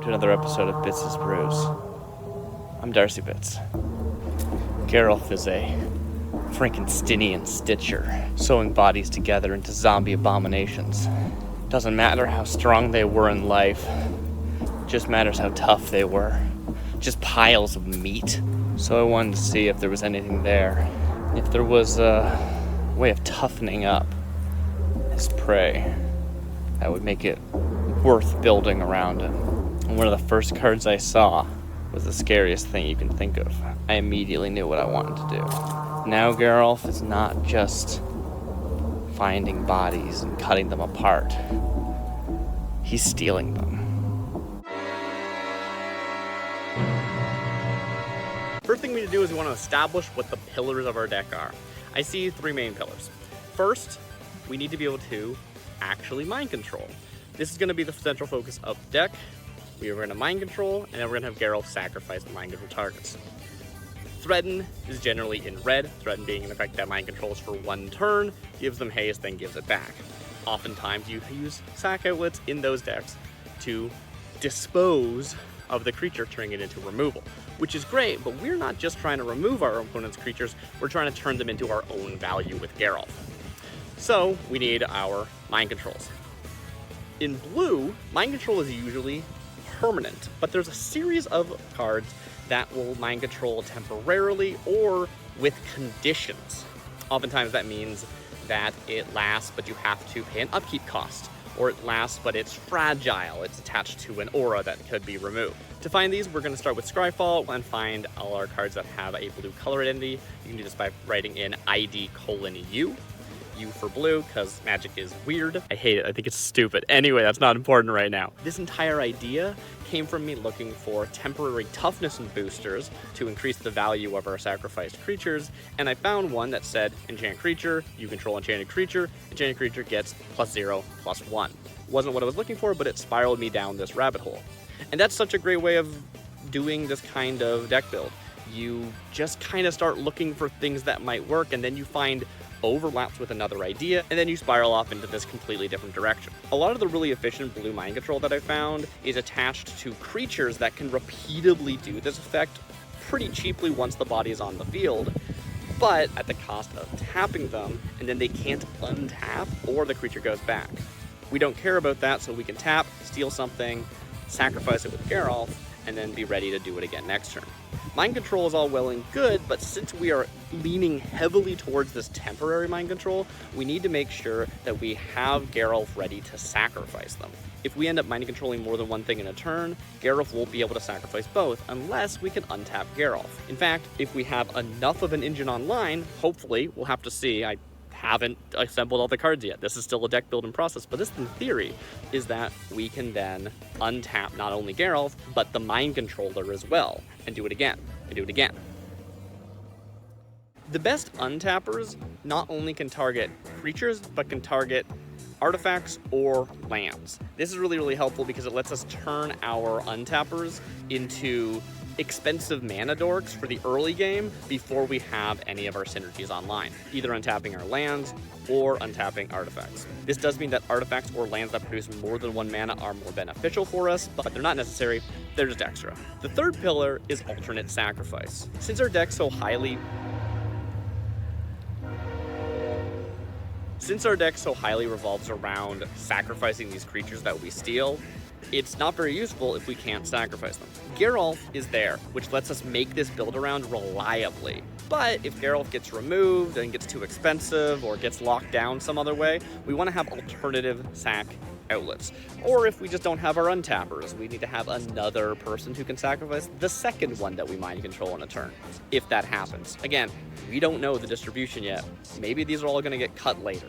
to another episode of Bits is Brews. I'm DarcyBits. Geralf is a Frankensteinian stitcher, sewing bodies together into zombie abominations. Doesn't matter how strong they were in life, just matters how tough they were. Just piles of meat. So I wanted to see if there was anything there. If there was a way of toughening up his prey that would make it worth building around him. And one of the first cards I saw was the scariest thing you can think of. I immediately knew what I wanted to do. Now Geralf is not just finding bodies and cutting them apart. He's stealing them. First thing we need to do is we want to establish what the pillars of our deck are. I see three main pillars. First, we need to be able to actually mind control. This is going to be the central focus of the deck. We are going to mind control, and then we're going to have Geralf sacrifice the mind control targets. Threaten is generally in red, Threaten being an effect that mind controls for one turn, gives them haste, then gives it back. Oftentimes you use sack outlets in those decks to dispose of the creature, turning it into removal, which is great, but we're not just trying to remove our opponent's creatures, we're trying to turn them into our own value with Geralf. So we need our mind controls. In blue, mind control is usually permanent, but there's a series of cards that will mind control temporarily or with conditions. Oftentimes that means that it lasts, but you have to pay an upkeep cost, or it lasts, but it's fragile. It's attached to an aura that could be removed. To find these, we're going to start with Scryfall and find all our cards that have a blue color identity. You can do this by writing in ID:U. U for blue, because magic is weird. I hate it. I think it's stupid. Anyway, that's not important right now. This entire idea came from me looking for temporary toughness and boosters to increase the value of our sacrificed creatures, and I found one that said, enchant creature, you control enchanted creature gets +0/+1. Wasn't what I was looking for, but it spiraled me down this rabbit hole. And that's such a great way of doing this kind of deck build. You just kind of start looking for things that might work, and then you find overlaps with another idea, and then you spiral off into this completely different direction. A lot of the really efficient blue mind control that I found is attached to creatures that can repeatedly do this effect pretty cheaply once the body is on the field, but at the cost of tapping them, and then they can't untap or the creature goes back. We don't care about that, so we can tap, steal something, sacrifice it with Geralf, and then be ready to do it again next turn. Mind control is all well and good, but since we are leaning heavily towards this temporary mind control, we need to make sure that we have Geralf ready to sacrifice them. If we end up mind controlling more than one thing in a turn, Geralf won't be able to sacrifice both unless we can untap Geralf. In fact, if we have enough of an engine online, hopefully, we'll have to see. I haven't assembled all the cards yet. This is still a deck building process, but this in theory is that we can then untap not only Geralf, but the mind controller as well, and do it again, and do it again. The best untappers not only can target creatures, but can target artifacts or lands. This is really, really helpful because it lets us turn our untappers into expensive mana dorks for the early game before we have any of our synergies online, either untapping our lands or untapping artifacts. This does mean that artifacts or lands that produce more than one mana are more beneficial for us, but they're not necessary, they're just extra. The third pillar is alternate sacrifice. Since our deck so highly revolves around sacrificing these creatures that we steal, it's not very useful if we can't sacrifice them. Geralf is there, which lets us make this build around reliably. But if Geralf gets removed and gets too expensive or gets locked down some other way, we want to have alternative sack outlets. Or if we just don't have our untappers, we need to have another person who can sacrifice the second one that we mind control in a turn, if that happens. Again, we don't know the distribution yet. Maybe these are all going to get cut later.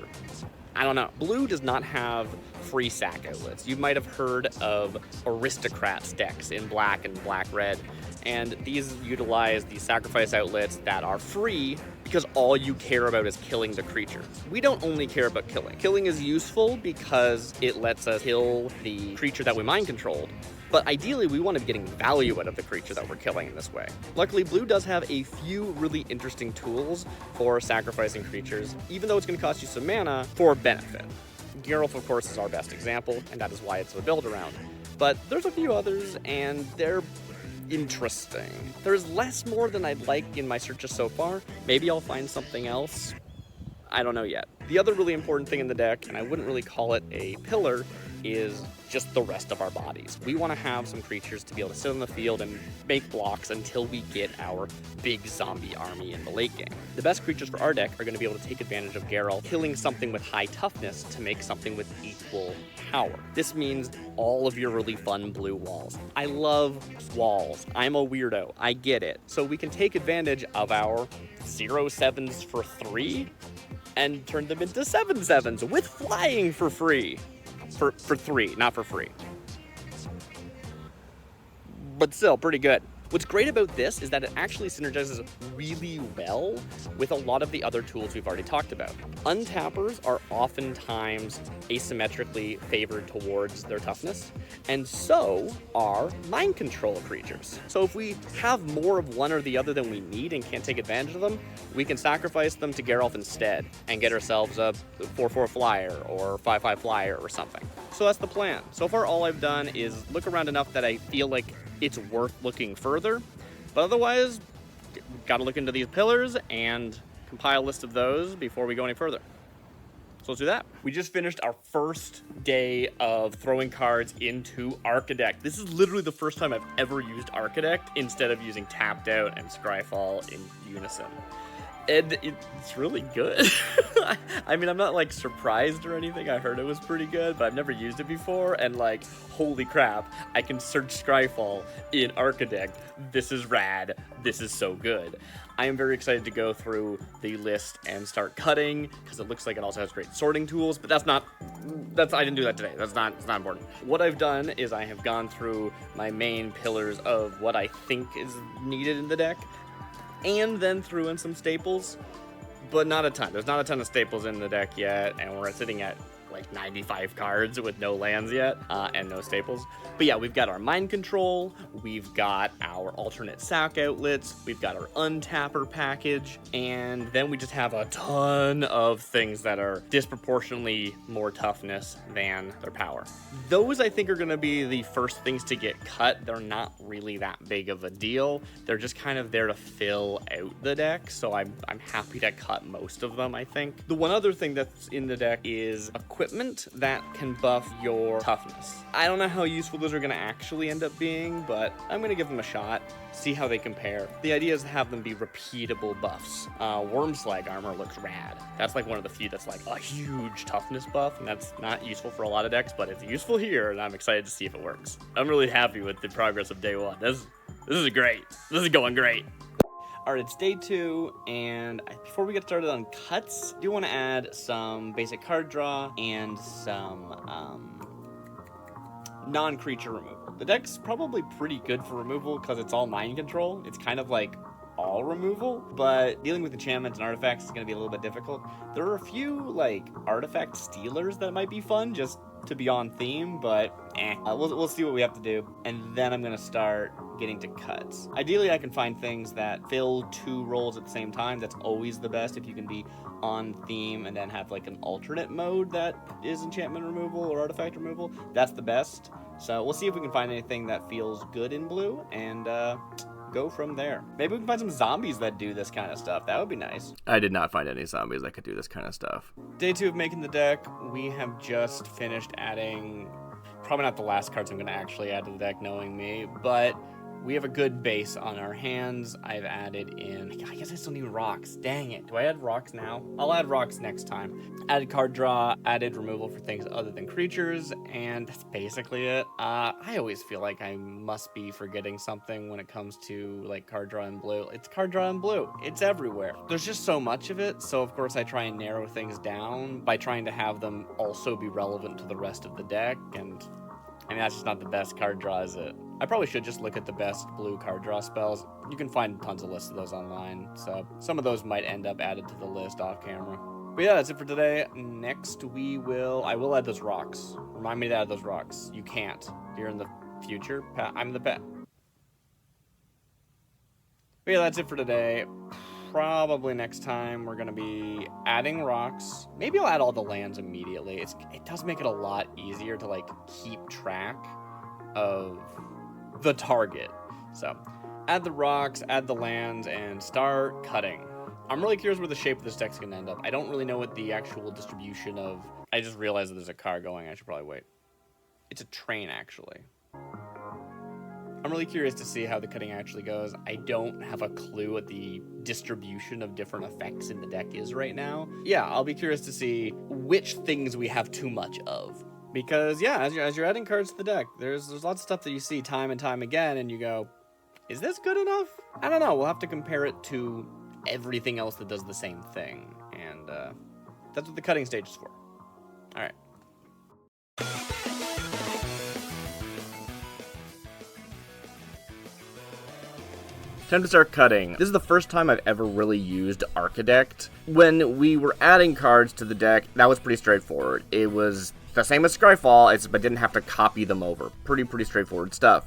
I don't know. Blue does not have free sack outlets. You might have heard of aristocrats decks in black and black-red, and these utilize these sacrifice outlets that are free because all you care about is killing the creature. We don't only care about killing. Killing is useful because it lets us kill the creature that we mind controlled, but ideally we want to be getting value out of the creature that we're killing in this way. Luckily, blue does have a few really interesting tools for sacrificing creatures, even though it's going to cost you some mana, for benefit. Geralf, of course, is our best example, and that is why it's a build around. but there's a few others, and they're interesting. There's less more than I'd like in my searches so far. Maybe I'll find something else. I don't know yet. The other really important thing in the deck, and I wouldn't really call it a pillar, is just the rest of our bodies. We want to have some creatures to be able to sit on the field and make blocks until we get our big zombie army in the late game. The best creatures for our deck are going to be able to take advantage of Geralf killing something with high toughness to make something with equal power. This means all of your really fun blue walls. I love walls. I'm a weirdo. I get it. So we can take advantage of our 0/7s for 3 and turn them into 7/7s with flying for free. For 3, not for free. But still, pretty good. What's great about this is that it actually synergizes really well with a lot of the other tools we've already talked about. Untappers are oftentimes asymmetrically favored towards their toughness, and so are mind control creatures. So if we have more of one or the other than we need and can't take advantage of them, we can sacrifice them to Geralf instead and get ourselves a 4/4 flyer or 5/5 flyer or something. So that's the plan. So far all I've done is look around enough that I feel like it's worth looking further, but otherwise, gotta look into these pillars and compile a list of those before we go any further. So let's do that. We just finished our first day of throwing cards into Archidekt. This is literally the first time I've ever used Archidekt instead of using Tapped Out and Scryfall in unison. And it's really good. I mean, I'm not like surprised or anything. I heard it was pretty good, but I've never used it before. And like, holy crap, I can search Scryfall in Archidekt. This is rad. This is so good. I am very excited to go through the list and start cutting because it looks like it also has great sorting tools, but I didn't do that today. It's not important. What I've done is I have gone through my main pillars of what I think is needed in the deck, and then threw in some staples, but not a ton. There's not a ton of staples in the deck yet, and we're sitting at like 95 cards with no lands yet, and no staples. But yeah, we've got our Mind Control, we've got our alternate sack outlets, we've got our untapper package, and then we just have a ton of things that are disproportionately more toughness than their power. Those I think are gonna be the first things to get cut. They're not really that big of a deal. They're just kind of there to fill out the deck, so I'm happy to cut most of them, I think. The one other thing that's in the deck is equipment that can buff your toughness. I don't know how useful those are going to actually end up being, but I'm going to give them a shot, see how they compare. The idea is to have them be repeatable buffs. Wormslag armor looks rad. That's like one of the few that's like a huge toughness buff, and that's not useful for a lot of decks, but it's useful here, and I'm excited to see if it works. I'm really happy with the progress of day one. This is great. This is going great. All right, it's day 2, and before we get started on cuts, I do want to add some basic card draw and some non-creature removal. The deck's probably pretty good for removal because it's all mind control. It's kind of like all removal, but dealing with enchantments and artifacts is going to be a little bit difficult. There are a few like artifact stealers that might be fun just to be on theme, but we'll see what we have to do, and then I'm gonna start getting to cuts. Ideally, I can find things that fill 2 roles at the same time. That's always the best if you can be on theme and then have like an alternate mode that is enchantment removal or artifact removal. That's the best. So we'll see if we can find anything that feels good in blue and go from there. Maybe we can find some zombies that do this kind of stuff. That would be nice. I did not find any zombies that could do this kind of stuff. Day 2 of making the deck. We have just finished adding, probably not the last cards I'm going to actually add to the deck, knowing me, but we have a good base on our hands. I've added in, I guess I still need rocks. Dang it. Do I add rocks now? I'll add rocks next time. Added card draw, added removal for things other than creatures, and that's basically it. I always feel like I must be forgetting something when it comes to like card draw in blue. It's card draw in blue. It's everywhere. There's just so much of it, so of course I try and narrow things down by trying to have them also be relevant to the rest of the deck, and I mean, that's just not the best card draw, is it? I probably should just look at the best blue card draw spells. You can find tons of lists of those online, so some of those might end up added to the list off camera. But yeah, that's it for today. Next I will add those rocks. Remind me to add those rocks. You can't. You're in the future. I'm the pet. But yeah, that's it for today. Probably next time we're going to be adding rocks. Maybe I'll add all the lands immediately. It does make it a lot easier to like keep track of the target. So add the rocks, add the lands, and start cutting. I'm really curious where the shape of this deck's gonna end up. I don't really know what the actual distribution of... I just realized that there's a car going. I should probably wait. It's a train, actually. I'm really curious to see how the cutting actually goes. I don't have a clue what the distribution of different effects in the deck is right now. Yeah, I'll be curious to see which things we have too much of. Because, yeah, as you're adding cards to the deck, there's lots of stuff that you see time and time again, and you go, is this good enough? I don't know. We'll have to compare it to everything else that does the same thing. And that's what the cutting stage is for. All right. Time to start cutting. This is the first time I've ever really used Archidekt. When we were adding cards to the deck, that was pretty straightforward. It was the same as Scryfall, but didn't have to copy them over. Pretty straightforward stuff.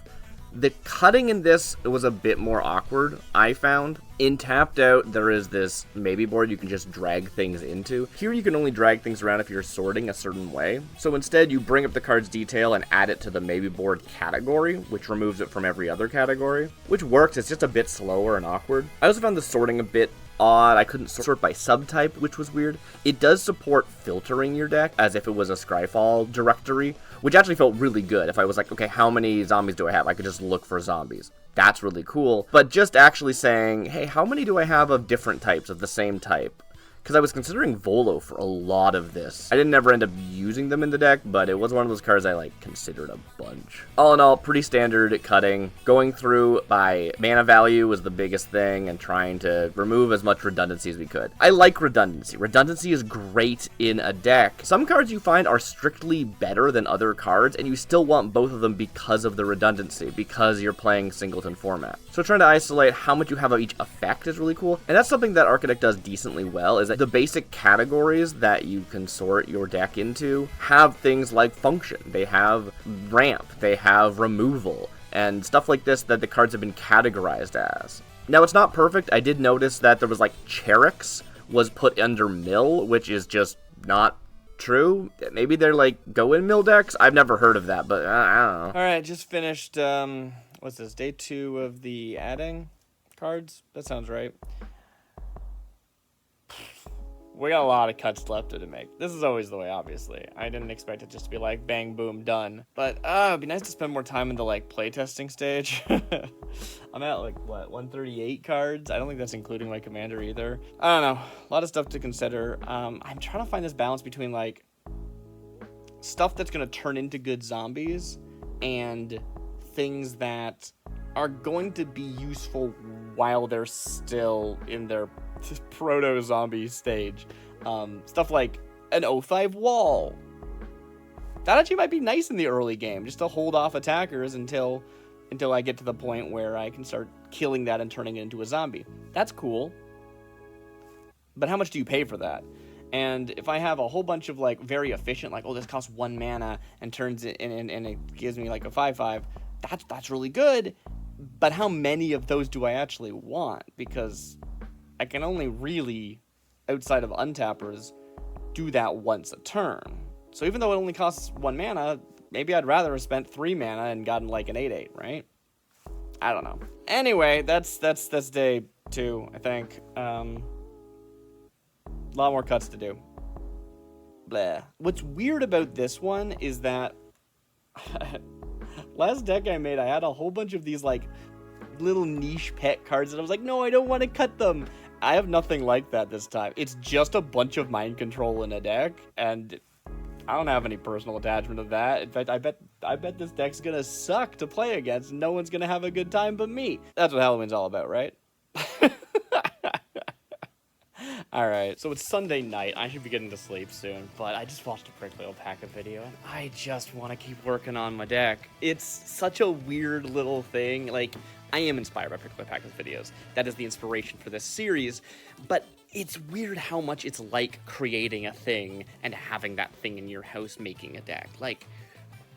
The cutting in this was a bit more awkward, I found. In Tapped Out, there is this maybe board you can just drag things into. Here you can only drag things around if you're sorting a certain way. So instead, you bring up the card's detail and add it to the maybe board category, which removes it from every other category. Which works, it's just a bit slower and awkward. I also found the sorting a bit odd. I couldn't sort by subtype, which was weird. It does support filtering your deck as if it was a Scryfall directory, which actually felt really good. If I was like, okay, how many zombies do I have? I could just look for zombies. That's really cool. But just actually saying, hey, how many do I have of different types of the same type? Because I was considering Volo for a lot of this. I didn't ever end up using them in the deck, but it was one of those cards I considered a bunch. All in all, pretty standard cutting. Going through by mana value was the biggest thing and trying to remove as much redundancy as we could. I like redundancy. Redundancy is great in a deck. Some cards you find are strictly better than other cards, and you still want both of them because of the redundancy, because you're playing singleton format. So trying to isolate how much you have of each effect is really cool, and that's something that Archidekt does decently well, is that the basic categories that you can sort your deck into have things like function, they have ramp, they have removal, and stuff like this that the cards have been categorized as. Now, it's not perfect. I did notice that there was Cherix was put under mill, which is just not true. Maybe they're go in mill decks? I've never heard of that, but I don't know. Alright, just finished, what's this, day 2 of the adding cards? That sounds right. We got a lot of cuts left to make. This is always the way, obviously. I didn't expect it just to be bang, boom, done. But, it'd be nice to spend more time in the, playtesting stage. I'm at, what, 138 cards? I don't think that's including my commander either. I don't know. A lot of stuff to consider. I'm trying to find this balance between, stuff that's going to turn into good zombies and things that are going to be useful while they're still in their proto-zombie stage. Stuff like an O5 wall. That actually might be nice in the early game, just to hold off attackers until I get to the point where I can start killing that and turning it into a zombie. That's cool. But how much do you pay for that? And if I have a whole bunch of very efficient, oh, this costs 1 mana and turns it and it gives me a 5/5, that's really good. But how many of those do I actually want? Because I can only really, outside of untappers, do that once a turn. So even though it only costs 1 mana, maybe I'd rather have spent 3 mana and gotten an 8/8, right? I don't know. Anyway, that's day 2, I think. A lot more cuts to do. Blah. What's weird about this one is that last deck I made, I had a whole bunch of these little niche pet cards, and I was like, no, I don't want to cut them. I have nothing like that this time. It's just a bunch of mind control in a deck, and I don't have any personal attachment to that. In fact, I bet this deck's gonna suck to play against. No one's gonna have a good time but me. That's what Halloween's all about, right? Alright, so it's Sunday night. I should be getting to sleep soon, but I just watched a Prickly Alpaca video, and I just want to keep working on my deck. It's such a weird little thing. I am inspired by Prickly Alpaca's videos. That is the inspiration for this series, but it's weird how much it's like creating a thing and having that thing in your house making a deck.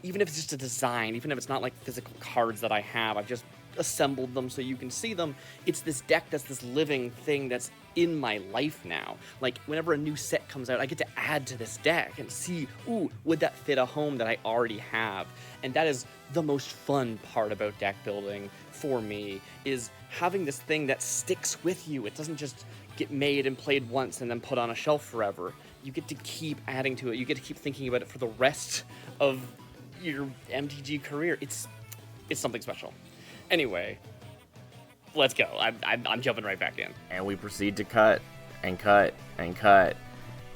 Even if it's just a design, even if it's not physical cards that I have, I've just assembled them so you can see them. It's this deck that's this living thing that's in my life now. Like, whenever a new set comes out, I get to add to this deck and see, ooh, would that fit a home that I already have? And that is the most fun part about deck building for me, is having this thing that sticks with you. It doesn't just get made and played once and then put on a shelf forever. You get to keep adding to it. You get to keep thinking about it for the rest of your MTG career. It's something special. Anyway, let's go. I'm jumping right back in. And we proceed to cut and cut and cut.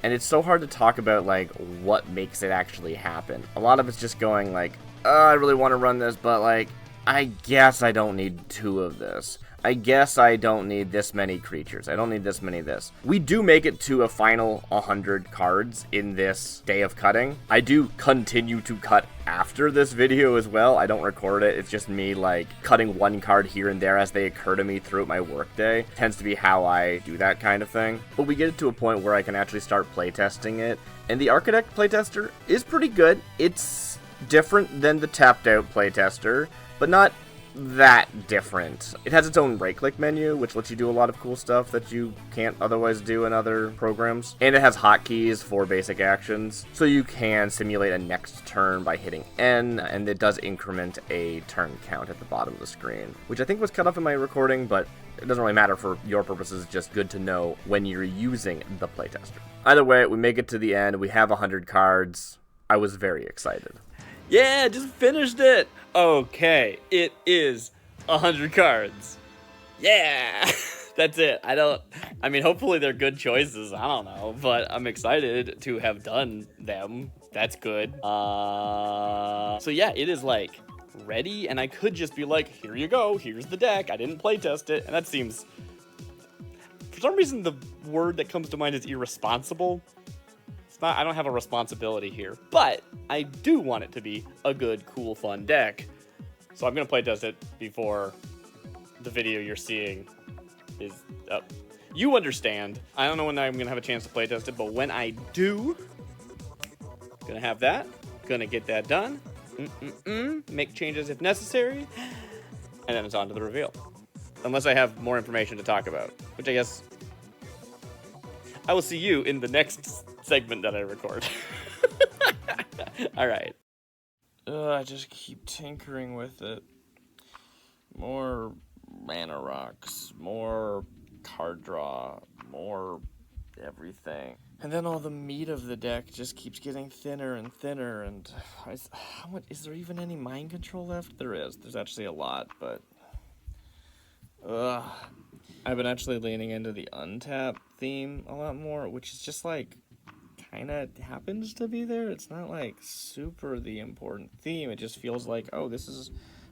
And it's so hard to talk about, like, what makes it actually happen. A lot of it's just going, like, I really want to run this, but, like, I guess I don't need 2 of this. I guess I don't need this many creatures. I don't need this many of this. We do make it to a final 100 cards in this day of cutting. I do continue to cut after this video as well. I don't record it. It's just me, like, cutting one card here and there as they occur to me throughout my workday. Tends to be how I do that kind of thing. But we get it to a point where I can actually start playtesting it. And the Archidekt playtester is pretty good. It's different than the tapped out playtester, but not that different. It has its own right-click menu, which lets you do a lot of cool stuff that you can't otherwise do in other programs. And it has hotkeys for basic actions, so you can simulate a next turn by hitting N, and it does increment a turn count at the bottom of the screen, which I think was cut off in my recording, but it doesn't really matter for your purposes, just good to know when you're using the playtester. Either way, we make it to the end, we have 100 cards. I was very excited. Yeah, just finished it. Okay, it is 100 cards. Yeah, that's it. I mean, hopefully they're good choices. I don't know, but I'm excited to have done them. That's good. So yeah, it is, like, ready, and I could just be like, here you go, here's the deck. I didn't playtest it, and that seems, for some reason, the word that comes to mind is irresponsible. I don't have a responsibility here, but I do want it to be a good, cool, fun deck. So I'm going to playtest it before the video you're seeing is up. You understand. I don't know when I'm going to have a chance to playtest it, but when I do, going to have that. Going to get that done. Make changes if necessary. And then it's on to the reveal. Unless I have more information to talk about, which I guess I will see you in the next segment that I record. All right. I just keep tinkering with it. More mana rocks, more card draw, more everything. And then all the meat of the deck just keeps getting thinner and thinner, and how much, is there even any mind control left? There is. There's actually a lot, but I've been actually leaning into the untap theme a lot more, which is just, like, kind of happens to be there. It's not, like, super the important theme. It just feels like, oh, this is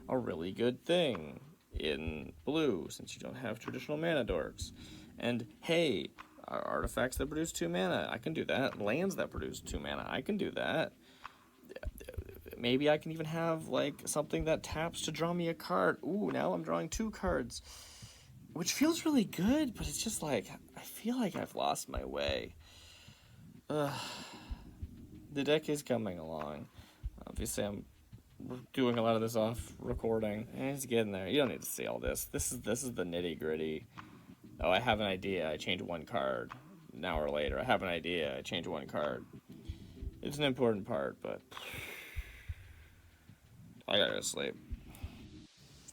a really good thing in blue, since you don't have traditional mana dorks. And, hey, artifacts that produce 2 mana, I can do that. Lands that produce 2 mana, I can do that. Maybe I can even have, like, something that taps to draw me a card. Ooh, now I'm drawing 2 cards. Which feels really good, but it's just like, I feel like I've lost my way. The deck is coming along. Obviously, I'm doing a lot of this off recording. It's getting there. You don't need to see all this. This is the nitty gritty. Oh, I have an idea. I change 1 card. An hour later, I have an idea. I change 1 card. It's an important part, but I gotta go to sleep.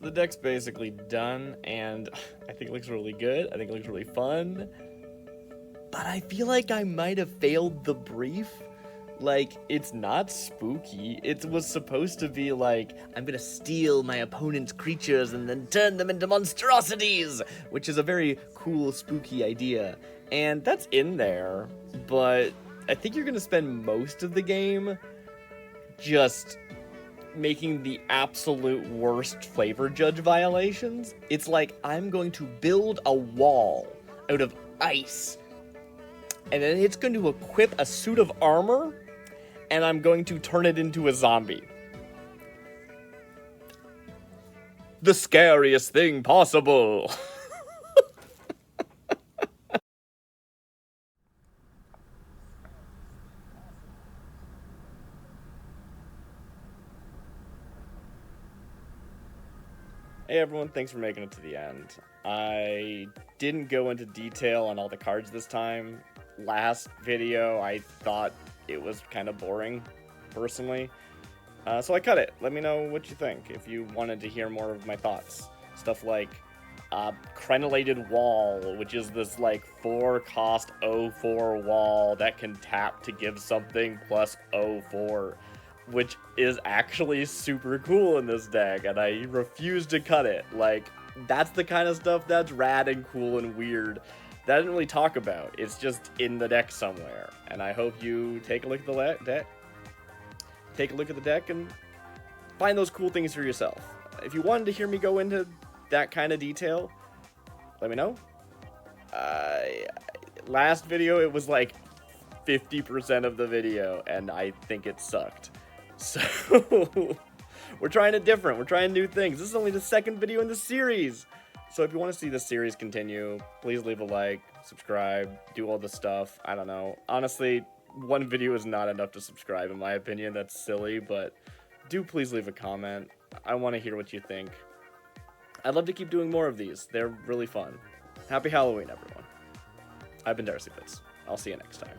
The deck's basically done, and I think it looks really good. I think it looks really fun. But I feel like I might have failed the brief. Like, it's not spooky. It was supposed to be like, I'm gonna steal my opponent's creatures and then turn them into monstrosities, which is a very cool, spooky idea. And that's in there, but I think you're gonna spend most of the game just making the absolute worst flavor judge violations. It's like, I'm going to build a wall out of ice, and then it's going to equip a suit of armor, and I'm going to turn it into a zombie. The scariest thing possible. Hey everyone, thanks for making it to the end. I didn't go into detail on all the cards this time. Last video, I thought it was kind of boring, personally. So I cut it. Let me know what you think, if you wanted to hear more of my thoughts. Stuff like Crenellated Wall, which is this like 4-cost 0-4 wall that can tap to give something plus 0-4, which is actually super cool in this deck, and I refuse to cut it. Like, that's the kind of stuff that's rad and cool and weird that I didn't really talk about. It's just in the deck somewhere, and I hope you take a look at the deck. Take a look at the deck and find those cool things for yourself. If you wanted to hear me go into that kind of detail, let me know. Last video, it was like 50% of the video, and I think it sucked. So, we're trying it different. We're trying new things. This is only the second video in the series. So if you want to see this series continue, please leave a like, subscribe, do all the stuff. I don't know. Honestly, one video is not enough to subscribe, in my opinion. That's silly, but do please leave a comment. I want to hear what you think. I'd love to keep doing more of these. They're really fun. Happy Halloween, everyone. I've been DarcyBits. I'll see you next time.